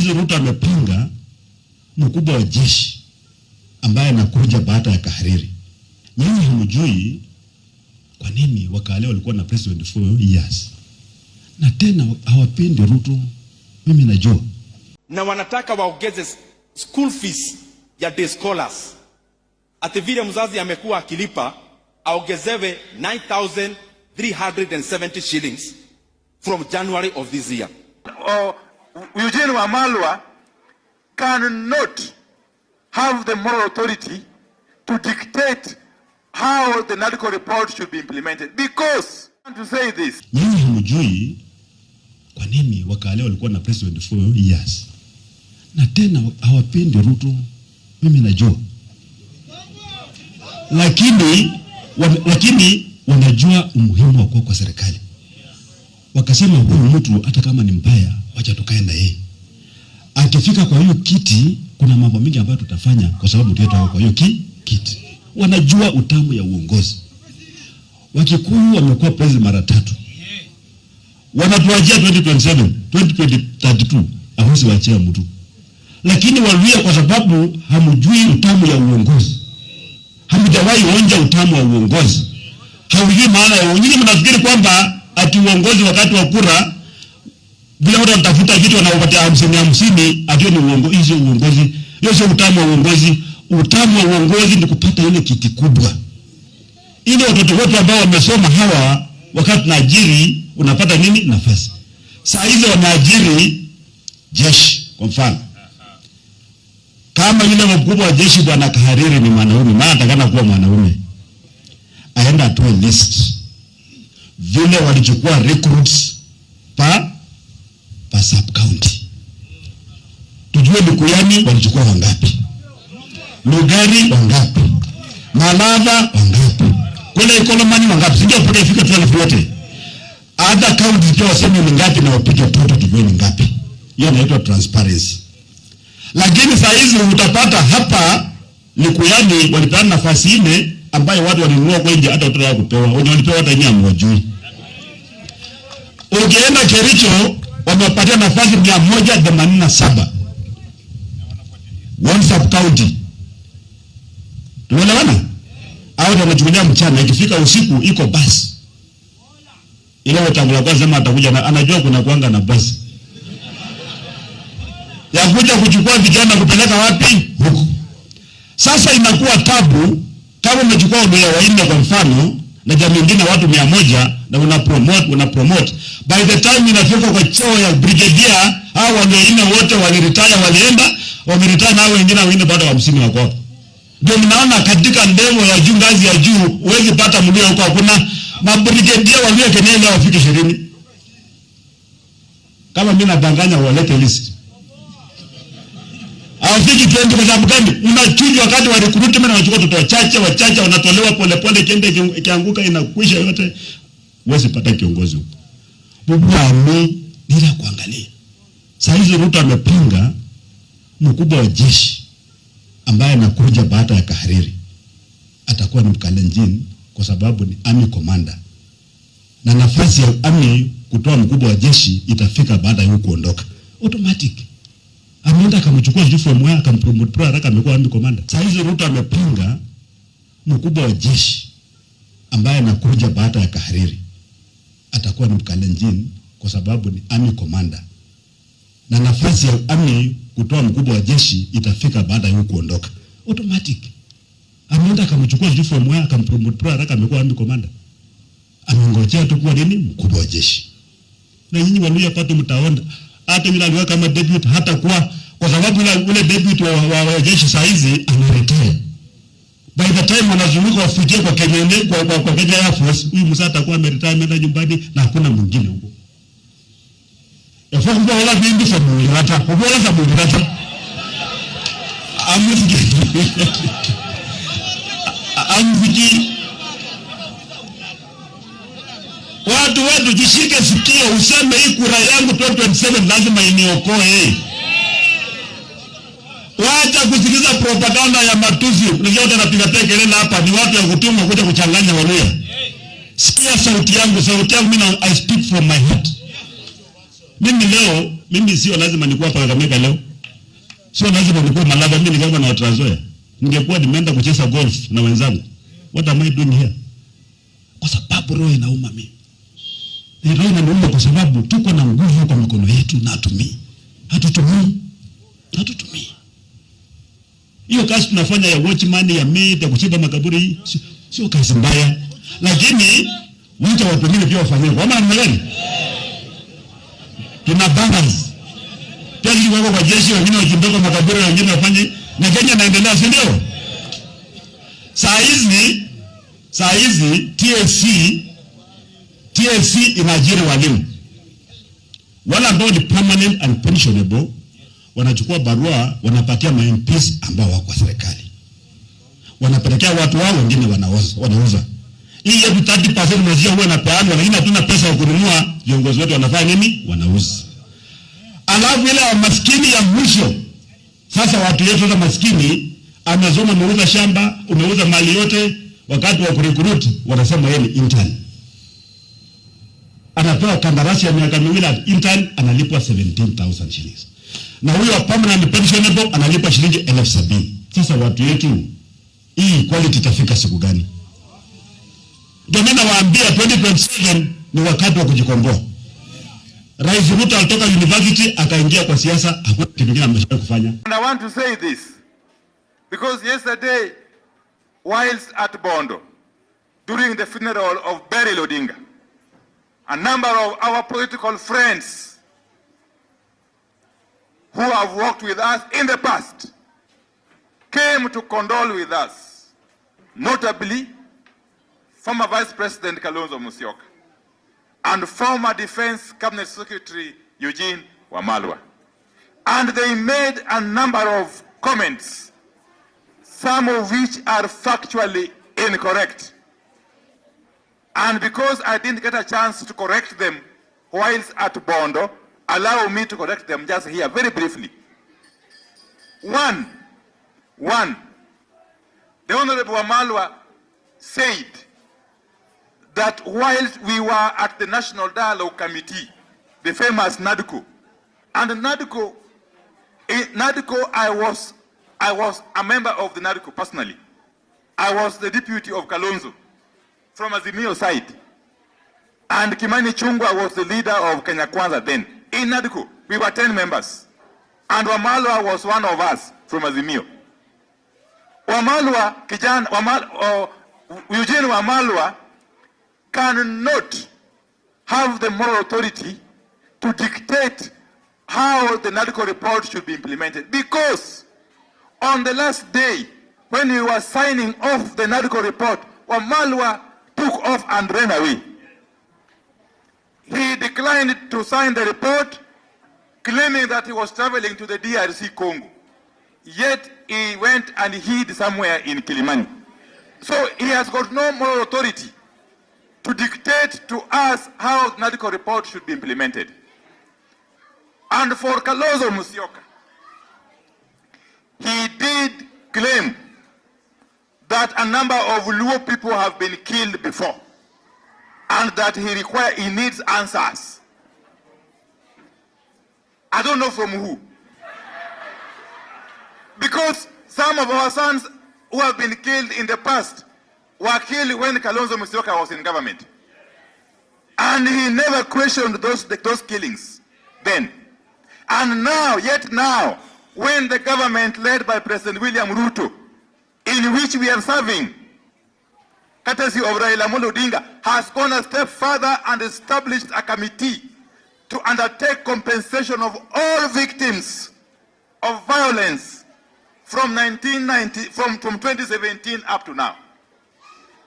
hizi Ruto amepanga mkubwa wa jeshi ambaye anakuja baada ya Kahariri. Nyinyi hamjui kwa nini wakale walikuwa na president 4 years. Na tena hawapendi Ruto. Mimi najua. Na wanataka waongeze school fees ya day scholars. Ati vile mzazi amekuwa akilipa aongezewe 9,370 shillings from January of this year. Eugene Wamalwa cannot have the moral authority to dictate how the NADCO report should be implemented, because I want to say this. Nyinyi hamjui kwa nini wakale walikuwa na president 4 years. Na tena hawapendi Ruto. Mimi najua. Lakini wanajua umuhimu wa kwa serikali. Wakasema huyu mtu hata kama ni mbaya wacha tukae na yeye. Akifika kwa hiyo kiti kuna mambo mengi ambayo tutafanya kwa sababu mtu yetu kwa hiyo kiti. Wanajua utamu ya uongozi. Wakikuyu wamekuwa president mara 3. Wanatuachia 2027, 2032 hawezi waachia mtu. Lakini walia kwa sababu hamjui utamu ya uongozi. Hamjawahi onja utamu wa uongozi. Haujui maana ya uongozi. Mnafikiri kwamba ati uongozi wakati wa kura bila watu watafuta kitu wanaopatia 50 ati ni uongozi. Hiyo uongozi. Hiyo sio utamu wa uongozi. Utamu wa uongozi ni kupata ile kiti kubwa. Ile watoto wote ambao wamesoma hawa wakati tunaajiri unapata nini? Nafasi. Saa hizo wanaajiri jeshi kwa mfano. Kama yule mkubwa wa jeshi bwana Kahariri ni mwanaume, maana atakana kuwa mwanaume. Aenda atoe list. Vile walichukua recruits pa sub county. Tujue Likuyani walichukua wangapi? Lugari wangapi? Malava wangapi? Kule Ikolomani wangapi? Sijui mpaka ifike 12 wote. Other counties pia waseme ni ngapi na wapige toto tujue ni ngapi. Hiyo inaitwa transparency. Lakini saa hizi utapata hapa Likuyani walipeana nafasi 4 ambayo watu walinunua kwa nje hata watu wao kupewa. Walipewa hata nyinyi hamjui. Ukienda Kericho wamepatia nafasi 187. One sub county. Tunaelewana? Hao ndio wanachukulia mchana, ikifika usiku iko basi. Ile watangulia kwanza sema atakuja na anajua kuna kuanga na basi. Ya kuja kuchukua vijana kupeleka wapi? Huko. Sasa inakuwa tabu kama umechukua ndio waende kwa mfano na jamii nyingine watu 100 na una promote. By the time inafika kwa cheo ya brigadier hao wengine wote waliretire walienda, wameretire na wengine waende bado 50 wako. Ndio mnaona katika ndevo ya juu ngazi ya juu huwezi pata mlio huko hakuna mabrigadier walio kenele wafike 20. Kama mimi nadanganya walete list. Hawafiki 20 kwa sababu gani? Unachuja wakati wa recruitment na wachukua watoto wachache wanatolewa polepole kende ikianguka inakwisha yote. Huwezi pata kiongozi huko. Bwana bila kuangalia. Sasa hizo Ruto amepanga mkubwa wa jeshi ambaye anakuja baada ya Kahariri. Atakuwa ni Kalenjins kwa sababu ni army commander. Na nafasi ya army kutoa mkubwa wa jeshi itafika baada ya kuondoka. Automatic. Ameenda akamchukua from where akampromote pro haraka amekuwa army commander. Sasa hizo Ruto amepanga mkubwa wa jeshi ambaye anakuja baada ya Kahariri. Atakuwa ni Kalenjins kwa sababu ni army commander. Na nafasi ya army kutoa mkubwa wa jeshi itafika baada ya kuondoka. Automatic. Ameenda akamchukua from where akampromote pro haraka amekuwa army commander. Amengojea tu kuwa nini? Mkubwa wa jeshi. Na nyinyi waluya pato mtaonda hata bila aliweka kama debut hata kwa sababu ule debut wa jeshi saa hizi anaretire. By the time wanazunguka wafikie kwa Kenya kwa Kenya Air Force, huyu Musa atakuwa ameretire ameenda nyumbani na hakuna mwingine huko. Yafaa kwa wala vingi sababu hata kwa wala sababu hata amfiki watu jishike sikio useme hii kura yangu 2027 lazima iniokoe. Wacha kusikiliza propaganda ya matusi. Unajua watu wanapiga kelele hapa ni watu ya kutumwa kuja kuchanganya Waluya. Sikia sauti yangu mimi I speak from my heart. Mimi leo Mimi sio lazima nikuwa Kakamega leo. Sio lazima nikuwa Malaba, mimi ni kama na Trans Nzoia. Ningekuwa nimeenda kucheza golf na wenzangu. What am I doing here? Kwa sababu roho inauma mimi. Roho inauma kwa sababu tuko na nguvu kwa mikono yetu na hatutumii. Hiyo kazi tunafanya ya watchman, ya maid, ya kuchimba makaburi, sio kazi mbaya. Lakini wacha watu wengine pia wafanye. Kwa maana gani? Tuna balance. Kazi wako kwa jeshi, wengine wakimbeka makaburi, wengine wafanye, na Kenya inaendelea, si ndio? Saa hizi TSC inaajiri walimu. Wale ambao ni permanent and pensionable wanachukua barua, wanapatia MPs ambao wako serikali. Wanapelekea watu wao, wengine wanauza. Hii yetu 30% mwezi huwa napeana, lakini hatuna pesa ya kununua. Viongozi wetu wanafanya nini? Wanauza. Alafu ile wa maskini ya mwisho. Sasa watu yetu wa maskini amezoma, umeuza shamba, umeuza mali yote, wakati wa kurecruit wanasema yeye ni intern. Anapewa kandarasi ya miaka miwili intern, analipwa 17,000 shillings. Na huyo permanent pensionable analipwa shilingi 70,000. Sasa watu yetu, hii quality itafika siku gani? Ndio maana waambia 2027 ni wakati wa kujikomboa. Rais Ruto alitoka university akaingia kwa siasa, hakuna kitu kingine amesha kufanya. And I want to say this because yesterday, whilst at Bondo, during the funeral of Beryl Odinga, a number of our political friends who have worked with us in the past came to condole with us, notably former Vice President Kalonzo Musyoka and former Defense Cabinet Secretary Eugene Wamalwa. And they made a number of comments, some of which are factually incorrect. And because I didn't get a chance to correct them whilst at Bondo, allow me to correct them just here very briefly. One, the Honorable Wamalwa said that whilst we were at the National Dialogue Committee, the famous NADCO, and NADCO, I was a member of the NADCO personally. I was the deputy of Kalonzo from Azimio side, and Kimani Chungwa was the leader of Kenya Kwanza then. In NADCO, we were 10 members, and Wamalwa was one of us from Azimio. Eugene Wamalwa cannot have the moral authority to dictate how the NADCO report should be implemented, because on the last day when we were signing off the NADCO report, Wamalwa took off and ran away. He declined to sign the report, claiming that he was traveling to the DRC Congo. Yet he went and hid somewhere in Kilimani. So he has got no moral authority to dictate to us how the NADCO report should be implemented. And for Kalonzo Musyoka, he did claim that a number of Luo people have been killed before, and that he needs answers. I don't know from who. Because some of our sons who have been killed in the past were killed when Kalonzo Musyoka was in government. And he never questioned those killings then. And now, yet now, when the government led by President William Ruto, in which we are serving, courtesy of Raila Amolo Odinga, has gone a step further and established a committee to undertake compensation of all victims of violence from 2017 up to now.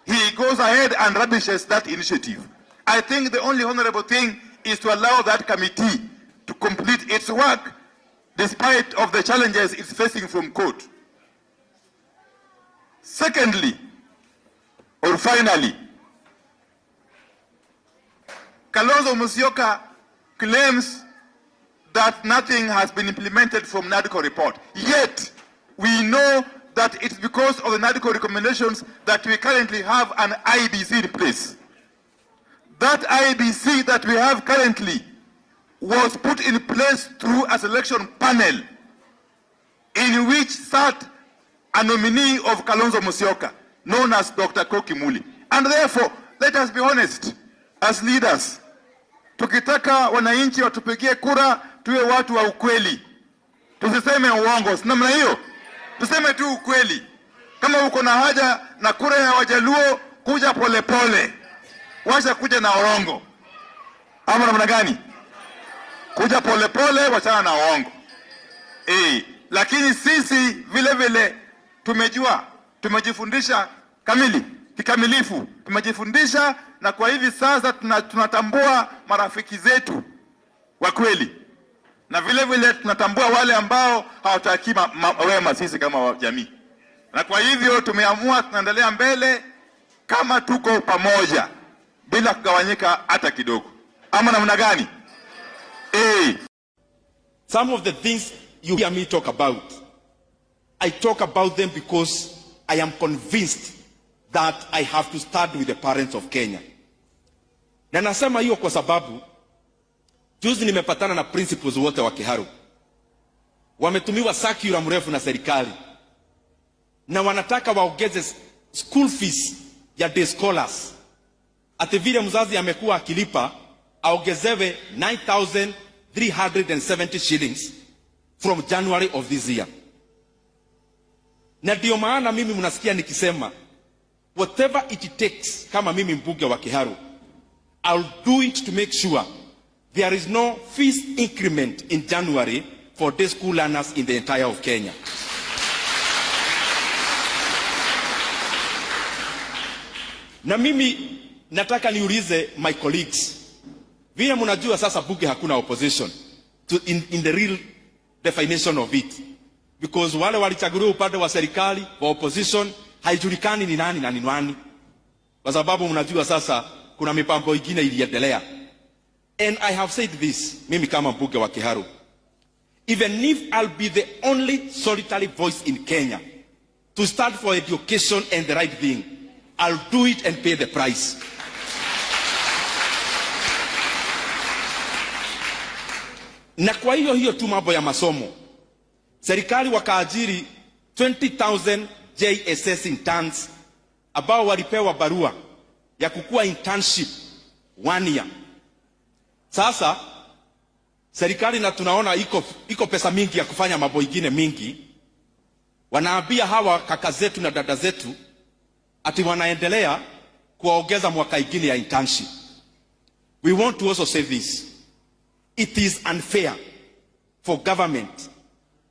He goes ahead and rubbishes that initiative. I think the only honorable thing is to allow that committee to complete its work despite of the challenges it's facing from court. Secondly, or finally, Kalonzo Musyoka claims that nothing has been implemented from NADCO report. Yet, we know that it's because of the NADCO recommendations that we currently have an IBC in place. That IBC that we have currently was put in place through a selection panel in which sat a nominee of Kalonzo Musyoka, known as Dr. Kokimuli. And therefore, let us be honest, as leaders, tukitaka wananchi watupigie kura, tuwe watu wa ukweli. Tusiseme uongo, si namna hiyo? Tuseme tu ukweli. Kama uko na haja na kura ya Wajaluo, kuja pole pole. Wacha kuja na uongo. Ama namna gani? Kuja pole pole, wachana na uongo. Lakini sisi vile vile tumejua, tumejifundisha kikamilifu. Tumejifundisha, na kwa hivi sasa tunatambua marafiki zetu wa kweli. Na vile vile tunatambua wale ambao hawataki wema sisi kama jamii. Na kwa hivyo tumeamua tunaendelea mbele kama tuko pamoja bila kugawanyika hata kidogo. Ama namna gani? Some of the things you hear me talk about, I talk about them because I am convinced that I have to start with the parents of Kenya. Na nasema hiyo kwa sababu juzi nimepatana na principals wote wa Kiharu. Wametumiwa circular mrefu na serikali, na wanataka waongeze school fees ya day scholars. Ati vile mzazi amekuwa akilipa aongezewe 9,370 shillings from January of this year. Na ndio maana mimi mnasikia nikisema whatever it takes, kama mimi mbunge wa Kiharu, I'll do it to make sure there is no fees increment in January for day school learners in the entire of Kenya. Na mimi nataka niulize my colleagues, vile mnajua sasa bunge hakuna opposition in the real definition of it, because wale walichaguliwa upande wa serikali wa opposition haijulikani ni nani na ni nani, kwa sababu mnajua sasa kuna mipango ingine iliendelea. And I have said this, mimi kama mbunge wa Kiharu, even if I'll be the only solitary voice in Kenya to stand for education and the right thing, I'll do it and pay the price. Na kwa hiyo tu mambo ya masomo, serikali wakaajiri 20,000 JSS interns ambao walipewa barua ya kukua internship 1 year. Sasa serikali, na tunaona iko pesa mingi ya kufanya mambo ingine mingi, wanaambia hawa kaka zetu na dada zetu ati wanaendelea kuongeza mwaka ingine ya internship. We want to also say this. It is unfair for government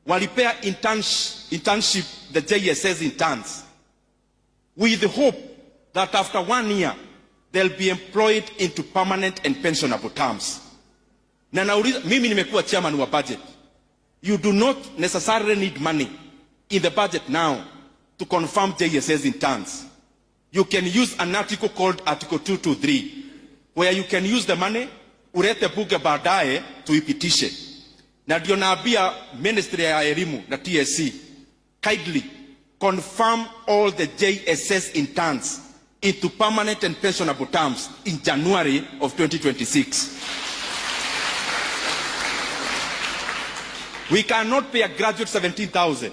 walipea internship the JSS interns with the hope that after 1 year they'll be employed into permanent and pensionable terms. Na nauliza, mimi nimekuwa chairman wa budget. You do not necessarily need money in the budget now to confirm JSS interns. You can use an article called Article 223, where you can use the money, urete bunge baadaye tuipitishe. Na ndio naambia Ministry ya Elimu na TSC, kindly confirm all the JSS interns into permanent and pensionable terms in January of 2026. We cannot pay a graduate 17,000.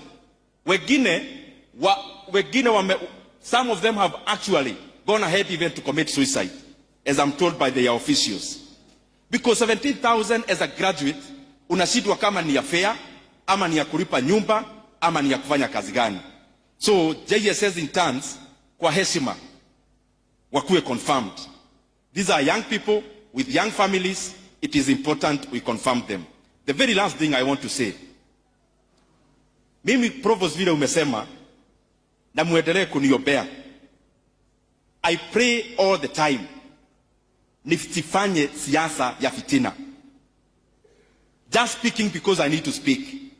Some of them have actually gone ahead even to commit suicide, as I'm told by their officials. Because 17,000 as a graduate, unashindwa kama ni ya fare, ama ni ya kulipa nyumba, ama ni ya kufanya kazi gani. So JSS interns kwa heshima wakuwe confirmed. These are young people with young families. It is important we confirm them. The very last thing I want to say, mimi Provost vile umesema na muendelee kuniombea. I pray all the time nisifanye siasa ya fitina. Just speaking because I need to speak.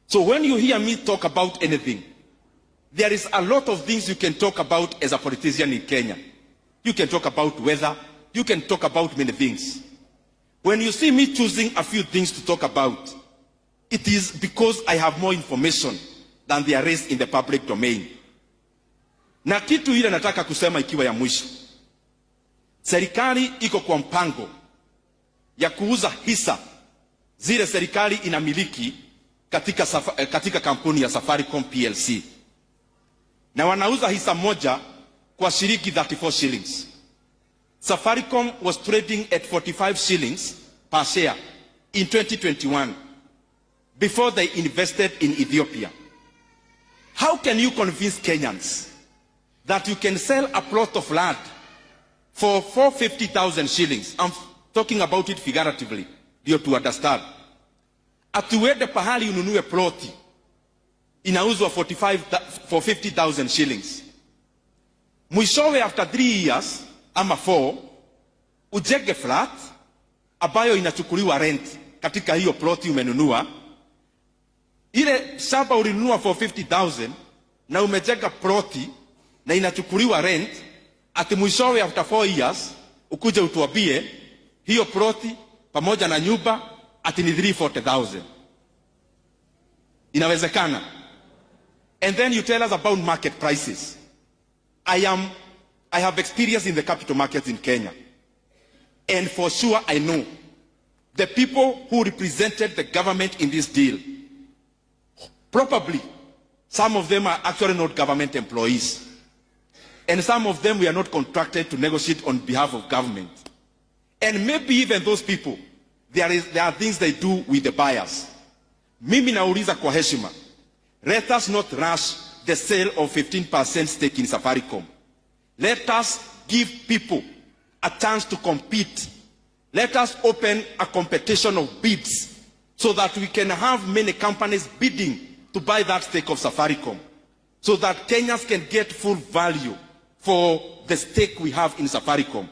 So when you hear me talk about anything, there is a lot of things you can talk about as a politician in Kenya. You can talk about weather. You can talk about many things. When you see me choosing a few things to talk about, it is because I have more information than there is in the public domain. Na kitu ile nataka kusema ikiwa ya mwisho. Serikali iko kwa mpango ya kuuza hisa zile serikali inamiliki katika kampuni ya Safaricom PLC, na wanauza hisa moja kwa shilingi 34 shillings. Safaricom was trading at 45 shillings per share in 2021 before they invested in Ethiopia. How can you convince Kenyans that you can sell a plot of land for 450,000 shillings? I'm talking about it figuratively, to understand. Atuende pahali ununue ploti inauzwa for 50,000 shillings. Mwishowe after 3 years ama 4 ujenge flat ambayo inachukuliwa rent katika hiyo ploti umenunua. Ile shamba ulinunua for 50,000 na umejenga ploti na inachukuliwa rent, ati mwishowe after 4 years ukuje utuambie hiyo ploti pamoja na nyumba ati ni 340,000. Inawezekana? And then you tell us about market prices. I have experience in the capital markets in Kenya, and for sure I know the people who represented the government in this deal, probably some of them are actually not government employees, and some of them were not contracted to negotiate on behalf of government. And maybe even those people, there are things they do with the buyers. Mimi nauliza kwa heshima, let us not rush the sale of 15% stake in Safaricom. Let us give people a chance to compete. Let us open a competition of bids so that we can have many companies bidding to buy that stake of Safaricom, so that Kenyans can get full value for the stake we have in Safaricom.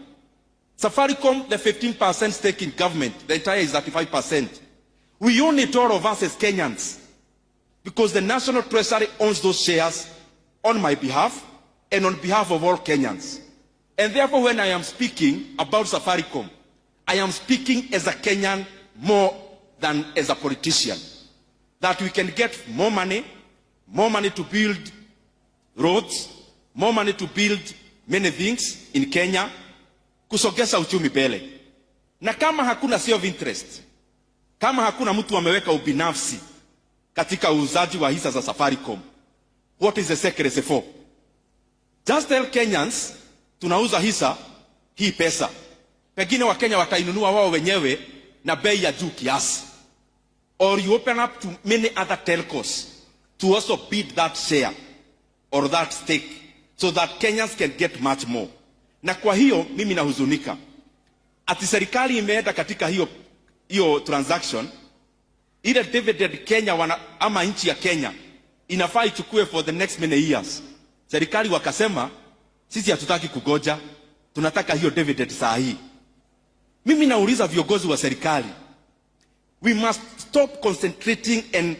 Safaricom, the 15% stake in government, the entire is 35%. We own it, all of us as Kenyans, because the National Treasury owns those shares on my behalf and on behalf of all Kenyans. And therefore, when I am speaking about Safaricom, I am speaking as a Kenyan more than as a politician. That we can get more money to build roads, more money to build many things in Kenya, kusogeza uchumi mbele. Na kama hakuna self interest, kama hakuna mtu ameweka ubinafsi katika uuzaji wa hisa za Safaricom, what is the secrecy for? Just tell Kenyans, tunauza hisa hii pesa, pengine Wakenya watainunua wao wenyewe na bei ya juu kiasi. Or you open up to many other telcos to also bid that share or that stake so that Kenyans can get much more. Na kwa hiyo mimi nahuzunika ati serikali imeenda katika hiyo transaction, ile dividend Kenya ama nchi ya Kenya inafaa ichukue for the next many years. Serikali wakasema sisi hatutaki kugoja, tunataka hiyo dividend saa hii. Mimi nauliza viongozi wa serikali, we must stop concentrating and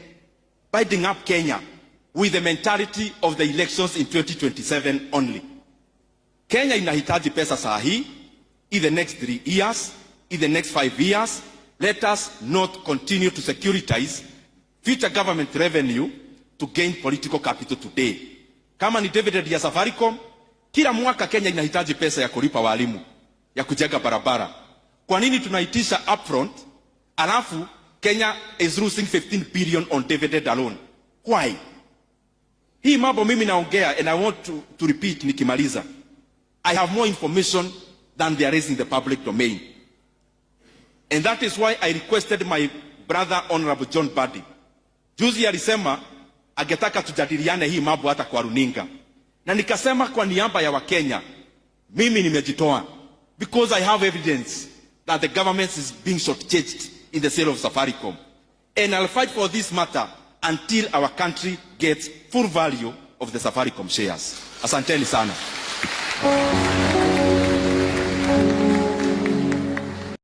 binding up Kenya with the mentality of the elections in 2027 only. Kenya inahitaji pesa saa hii, in the next 3 years, in the next 5 years. Let us not continue to securitize future government revenue to gain political capital today. Kama ni dividend ya Safaricom, kila mwaka Kenya inahitaji pesa ya kulipa walimu, ya kujenga barabara. Kwa nini tunaitisha upfront, alafu Kenya is losing 15 billion on dividend alone? Why? Hii mambo mimi naongea, and I want to repeat nikimaliza. I have more information than there is in the public domain. And that is why I requested my brother Honorable John Badi. Juzi alisema angetaka tujadiliane hii mambo hata kwa runinga. Na nikasema kwa niaba ya Wakenya, mimi nimejitoa, because I have evidence that the government is being shortchanged in the sale of Safaricom. And I'll fight for this matter until our country gets full value of the Safaricom shares. Asanteni sana.